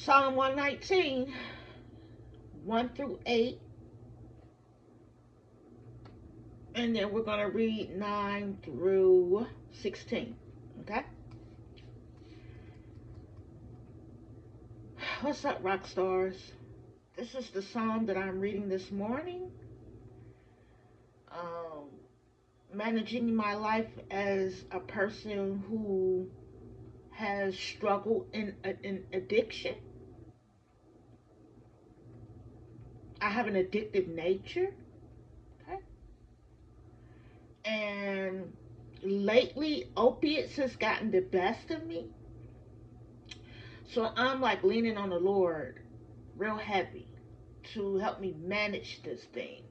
Psalm 119, 1 through 8. And then we're going to read 9 through 16. Okay? What's up, rock stars? This is the psalm that I'm reading this morning. Managing my life as a person who has struggled in addiction. I have an addictive nature. Okay? And lately, opiates has gotten the best of me. So I'm like leaning on the Lord real heavy to help me manage this thing.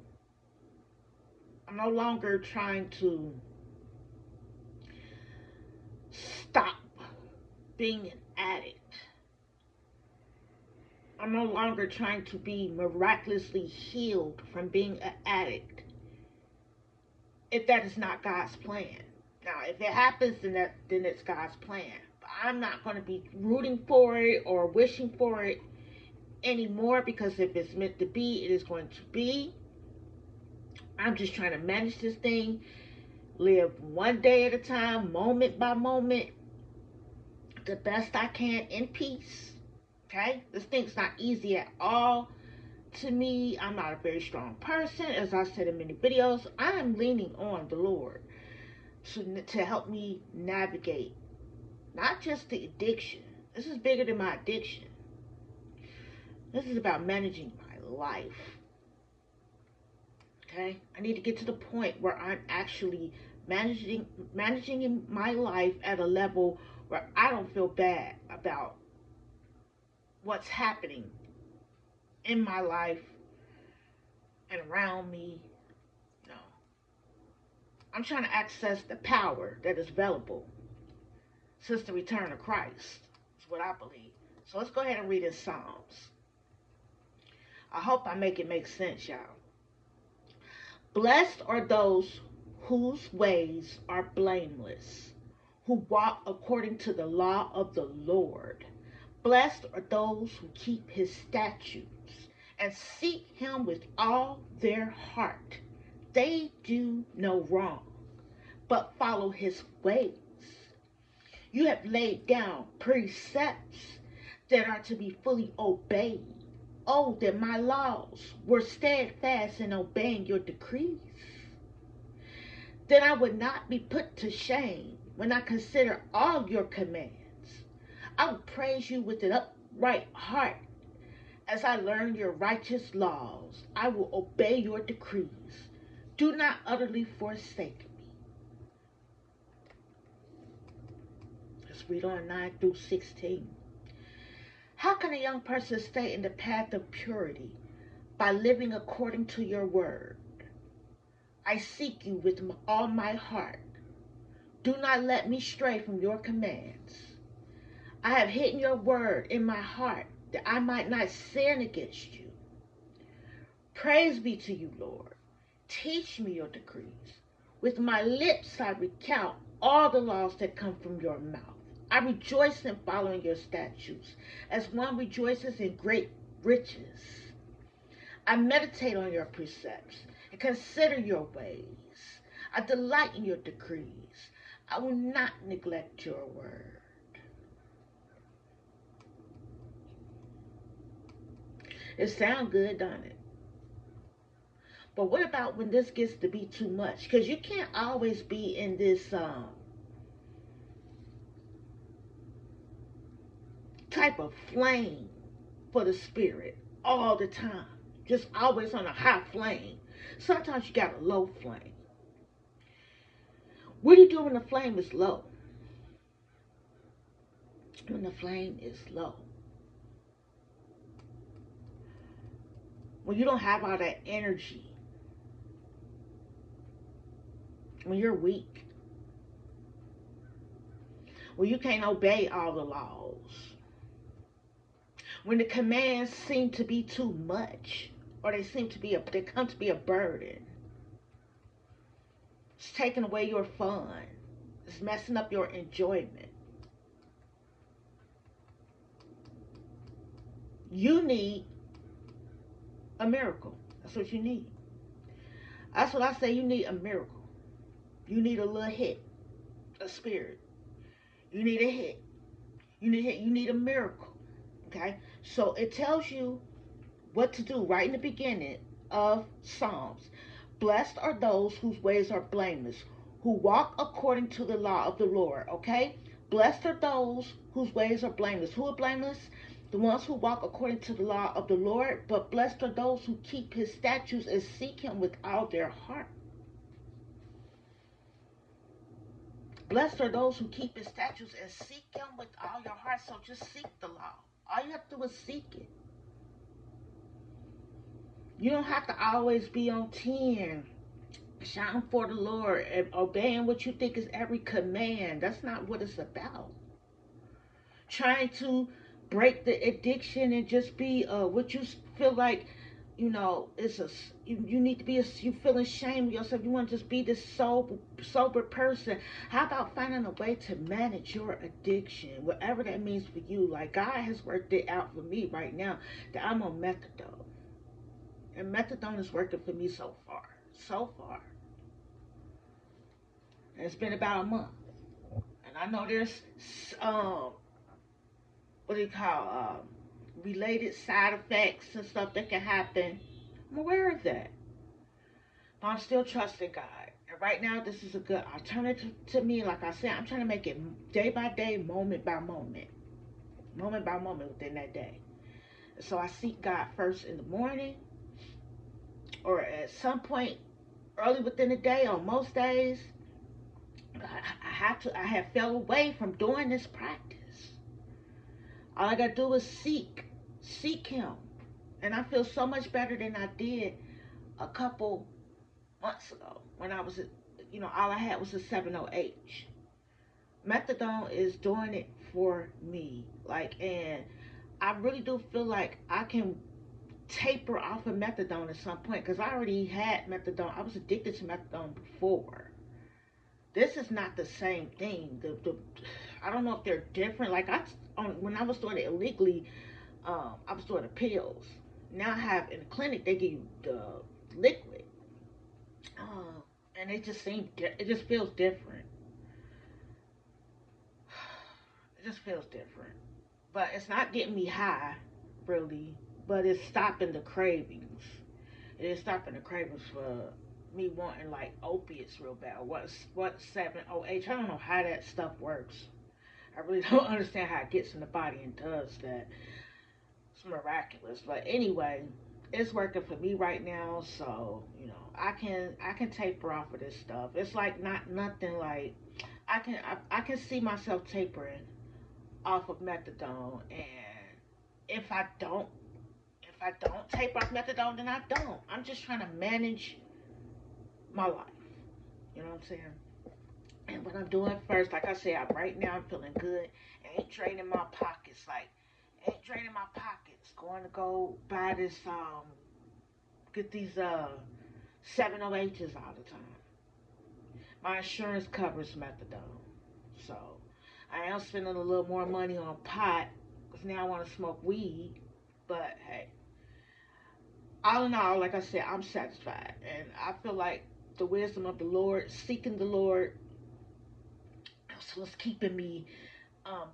I'm no longer trying to stop being an addict. I'm no longer trying to be miraculously healed from being an addict if that is not God's plan. Now, if it happens, then it's God's plan. But I'm not going to be rooting for it or wishing for it anymore, because if it's meant to be, it is going to be. I'm just trying to manage this thing, live one day at a time, moment by moment, the best I can in peace. Okay? This thing's not easy at all to me. I'm not a very strong person. As I said in many videos, I'm leaning on the Lord to help me navigate not just the addiction. This is bigger than my addiction. This is about managing my life. Okay? I need to get to the point where I'm actually managing in my life at a level where I don't feel bad about what's happening in my life and around me. No. I'm trying to access the power that is available since the return of Christ, is what I believe. So let's go ahead and read his Psalms. I hope I make it make sense, y'all. Blessed are those whose ways are blameless, who walk according to the law of the Lord. Blessed are those who keep his statutes and seek him with all their heart. They do no wrong, but follow his ways. You have laid down precepts that are to be fully obeyed. Oh, that my laws were steadfast in obeying your decrees. Then I would not be put to shame when I consider all your commands. I will praise you with an upright heart as I learn your righteous laws. I will obey your decrees. Do not utterly forsake me. Let's read on 9 through 16. How can a young person stay in the path of purity? By living according to your word. I seek you with all my heart. Do not let me stray from your commands. I have hidden your word in my heart that I might not sin against you. Praise be to you, Lord. Teach me your decrees. With my lips I recount all the laws that come from your mouth. I rejoice in following your statutes, as one rejoices in great riches. I meditate on your precepts and consider your ways. I delight in your decrees. I will not neglect your word. It sounds good, doesn't it? But what about when this gets to be too much? Because you can't always be in this type of flame for the spirit all the time. Just always on a high flame. Sometimes you got a low flame. What do you do when the flame is low? When the flame is low. When you don't have all that energy. When you're weak. When you can't obey all the laws. When the commands seem to be too much, or they come to be a burden. It's taking away your fun. It's messing up your enjoyment. You need a miracle. That's what you need. That's what I say. You need a miracle. You need a little hit, a spirit. You need a hit. You need a hit. You need a miracle. Okay? So it tells you what to do right in the beginning of Psalms. Blessed are those whose ways are blameless, who walk according to the law of the Lord. Okay? Blessed are those whose ways are blameless. Who are blameless? The ones who walk according to the law of the Lord. But blessed are those who keep his statutes and seek him with all their heart. Blessed are those who keep his statutes and seek him with all your heart. So just seek the law. All you have to do is seek it. You don't have to always be on 10, shouting for the Lord and obeying what you think is every command. That's not what it's about. Trying to break the addiction and just be what you feel like, it's you need to be you feel ashamed of yourself. You want to just be this sober person. How about finding a way to manage your addiction, whatever that means for you? Like God has worked it out for me right now that I'm on methadone. And methadone is working for me so far. So far. And it's been about a month. And I know there's what do you call related side effects and stuff that can happen. I'm aware of that. But I'm still trusting God. And right now this is a good alternative to me. Like I said, I'm trying to make it day by day, moment by moment. Moment by moment within that day. So I seek God first in the morning or at some point early within the day on most days. I have fell away from doing this practice. All I gotta do is seek him. And I feel so much better than I did a couple months ago when I was, all I had was a 7-0H. Methadone is doing it for me. And I really do feel like I can taper off of methadone at some point because I already had methadone. I was addicted to methadone before. This is not the same thing. I don't know if they're different. When I was doing it illegally, I was doing the pills. Now I have in the clinic they give you the liquid, and it just feels different. It just feels different, but it's not getting me high, really. But it's stopping the cravings. It is stopping the cravings for me wanting like opiates real bad. What 7-0H? I don't know how that stuff works. I really don't understand how it gets in the body and does that. It's miraculous. But anyway, it's working for me right now, so I can taper off of this stuff. It's like not nothing like I can see myself tapering off of methadone, and if I don't taper off methadone, then I don't. I'm just trying to manage my life. You know what I'm saying? And what I'm doing first, like I said, right now I'm feeling good. Ain't draining my pockets. Ain't draining my pockets. Going to go buy this, get these 7-0H's all the time. My insurance covers methadone. So I am spending a little more money on pot because now I want to smoke weed. But hey, all in all, like I said, I'm satisfied. And I feel like the wisdom of the Lord, seeking the Lord, so it's keeping me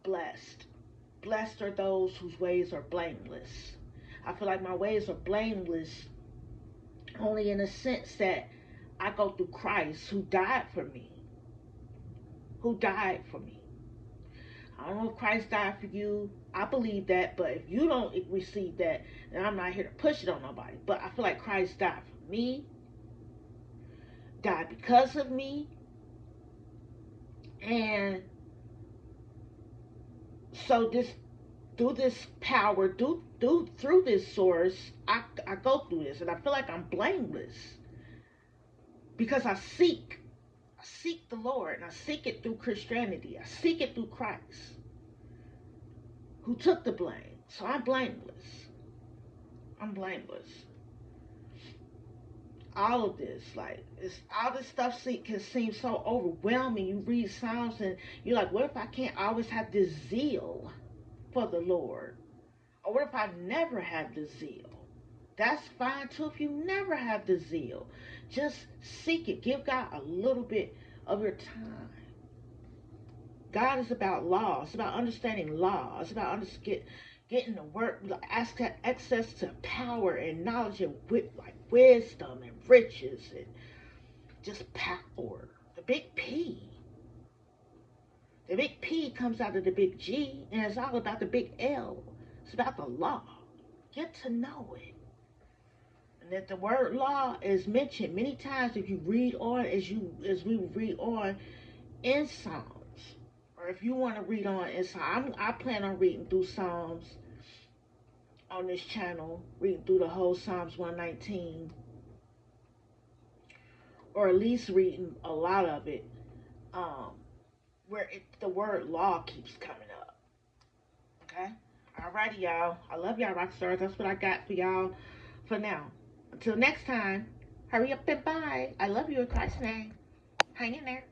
blessed. Blessed are those whose ways are blameless. I feel like my ways are blameless only in the sense that I go through Christ who died for me. Who died for me. I don't know if Christ died for you. I believe that, but if you don't receive that, then I'm not here to push it on nobody. But I feel like Christ died for me, died because of me, and so this through this power, through this source, I go through this, and I feel like I'm blameless because I seek the Lord, and I seek it through Christianity. I seek it through Christ, who took the blame. So I'm blameless. I'm blameless. All of this, it's all this stuff can seem so overwhelming. You read Psalms and you're like, what if I can't always have this zeal for the Lord? Or what if I never have the zeal? That's fine too if you never have the zeal. Just seek it. Give God a little bit of your time. God is about law. It's about understanding law. It's about getting the word, access to power and knowledge and like wisdom and riches and just power. The big P. The big P comes out of the big G, and it's all about the big L. It's about the law. Get to know it. And that the word law is mentioned many times if you read on as we read on in Psalms. Or if you want to read on in Psalms, I plan on reading through Psalms on this channel, reading through the whole Psalms 119, or at least reading a lot of it, um, where the word law keeps coming up. Okay? Alrighty, y'all. I love y'all, rock stars. That's what I got for y'all for now. Until next time, hurry up and bye. I love you in Christ's name. Hang in there.